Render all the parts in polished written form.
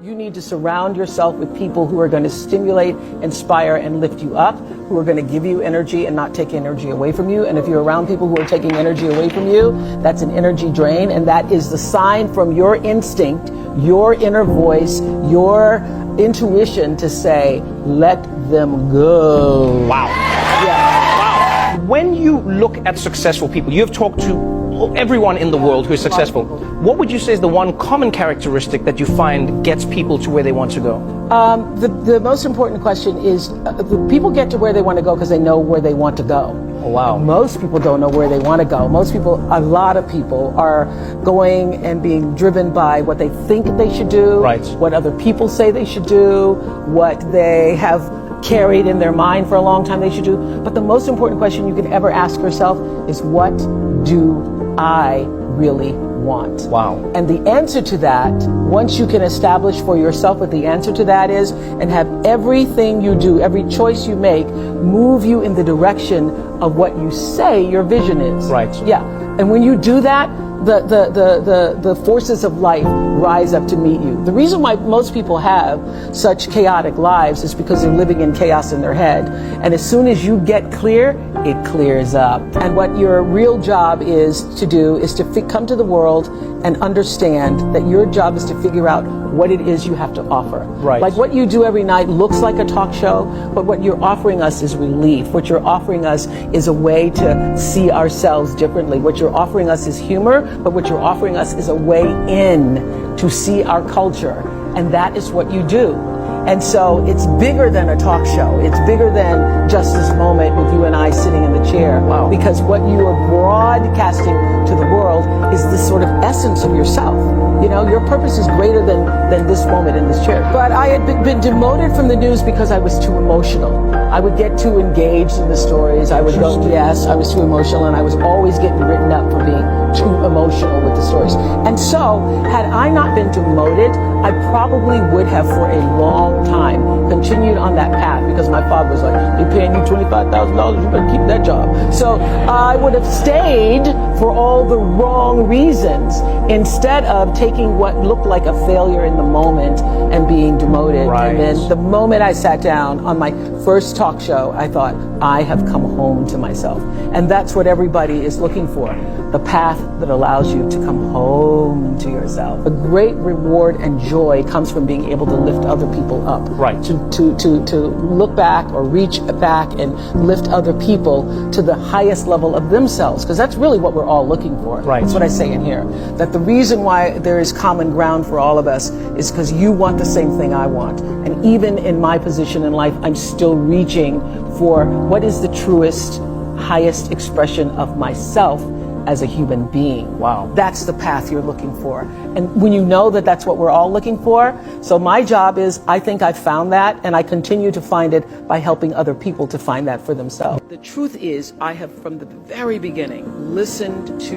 You need to surround yourself with people who are going to stimulate, inspire, and lift you up, who are going to give you energy and not take energy away from you. And if you're around people who are taking energy away from you, that's an energy drain, and that is the sign from your instinct, your inner voice, your intuition to say, let them go. Wow. Yeah. Wow. When you look at successful people, you've talked to everyone in the world who is successful. What would you say is the one common characteristic that you find gets people to where they want to go? The most important question is, the people get to where they want to go because they know where they want to go. Oh, wow. Most people don't know where they want to go. Most people, a lot of people are going and being driven by what they think they should do, right, what other people say they should do, what they have carried in their mind for a long time they should do. But the most important question you can ever ask yourself is, what do I really want? Wow. And the answer to that, once you can establish for yourself what the answer to that is, and have everything you do, every choice you make, move you in the direction of what you say your vision is. Right. Yeah. And when you do that, the forces of life rise up to meet you. The reason why most people have such chaotic lives is because they're living in chaos in their head. And as soon as you get clear, it clears up. And what your real job is to do is to come to the world and understand that your job is to figure out what it is you have to offer. Right. Like what you do every night looks like a talk show, but what you're offering us is relief. What you're offering us is a way to see ourselves differently. What you're offering us is humor, but what you're offering us is a way in to see our culture. And that is what you do. And so it's bigger than a talk show. It's bigger than just this moment with you and I sitting in the chair. Wow. Because what you are broadcasting to the world is this sort of essence of yourself. You know, your purpose is greater than this moment in this chair. But I had been demoted from the news because I was too emotional. I would get too engaged in the stories. I would go, yes, I was too emotional, and I was always getting written up for being too emotional with the stories. And so, had I not been demoted, I probably would have for a long time continued on that path, because my father was like, they're paying you $25,000, you better keep that job. So I would have stayed for all the wrong reasons, instead of taking what looked like a failure in the moment and being demoted. Right. And then the moment I sat down on my first talk show, I thought, I have come home to myself. And that's what everybody is looking for, the path that allows you to come home to yourself. A great reward and joy comes from being able to lift other people up. Right. To look back or reach back and lift other people to the highest level of themselves, because that's really what we're all looking for. Right. That's what I say in here. That the reason why there is common ground for all of us is because you want the same thing I want. And even in my position in life, I'm still reaching for what is the truest, highest expression of myself as a human being. Wow. That's the path you're looking for. And when you know that that's what we're all looking for, so my job is, I think I've found that, and I continue to find it by helping other people to find that for themselves. The truth is, I have from the very beginning listened to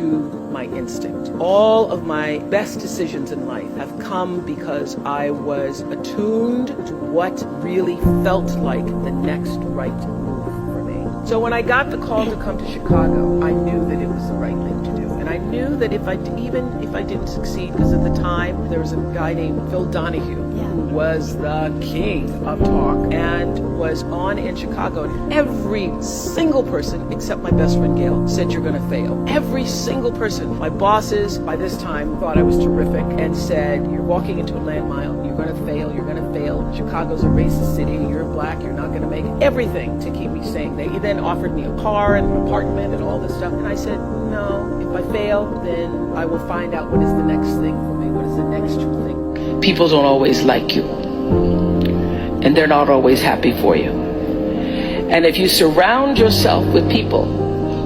my instinct. All of my best decisions in life have come because I was attuned to what really felt like the next right move for me. So when I got the call to come to Chicago, I knew that it was the right thing to do. And I knew that even if I didn't succeed, because at the time there was a guy named Phil Donahue, who was the king of talk and was on in Chicago. And every single person, except my best friend Gail, said, you're going to fail. Every single person. My bosses, by this time, thought I was terrific and said, you're walking into a landmine, you're going to fail, you're going to fail. Chicago's a racist city, you're black, you're not going to make it. Everything to keep me sane. They then offered me a car and an apartment and all this stuff. And I said, no, if I fail, then I will find out what is the next thing for me. What is the next true thing? People don't always like you, and they're not always happy for you. And if you surround yourself with people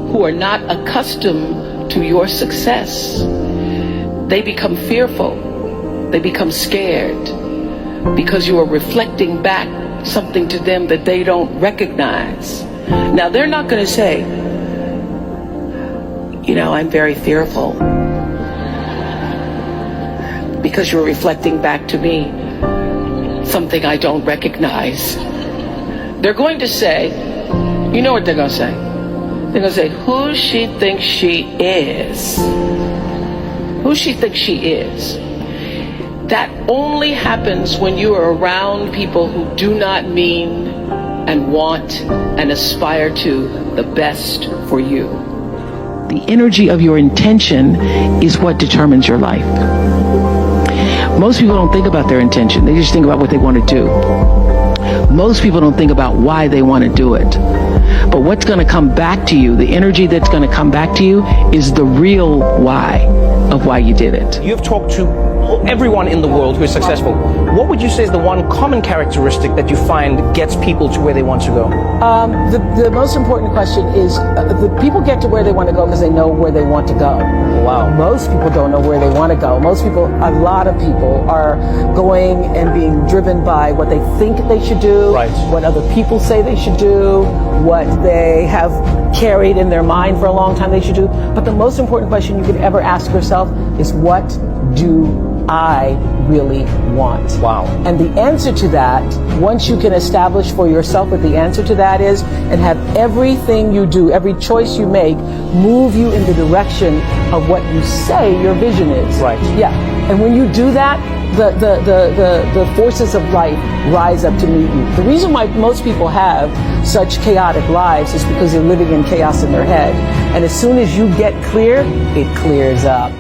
who are not accustomed to your success, they become fearful, they become scared, because you are reflecting back something to them that they don't recognize. Now, they're not going to say, you know, I'm very fearful, because you're reflecting back to me something I don't recognize. They're going to say, you know what they're going to say? They're going to say, who she thinks she is. Who she thinks she is. That only happens when you are around people who do not mean and want and aspire to the best for you. The energy of your intention is what determines your life. Most people don't think about their intention. They just think about what they want to do. Most people don't think about why they want to do it. But what's going to come back to you, the energy that's going to come back to you, is the real why of why you did it. You've talked to everyone in the world who is successful. What would you say is the one common characteristic that you find gets people to where they want to go? The most important question is, the people get to where they want to go because they know where they want to go. Wow. Most people don't know where they want to go. A lot of people are going and being driven by what they think they should do, right, what other people say they should do, what they have carried in their mind for a long time they should do. But the most important question you could ever ask yourself is, what do I really want? Wow. And the answer to that, once you can establish for yourself what the answer to that is, and have everything you do, every choice you make, move you in the direction of what you say your vision is. Right. Yeah. And when you do that, the forces of life rise up to meet you. The reason why most people have such chaotic lives is because they're living in chaos in their head. And as soon as you get clear, it clears up.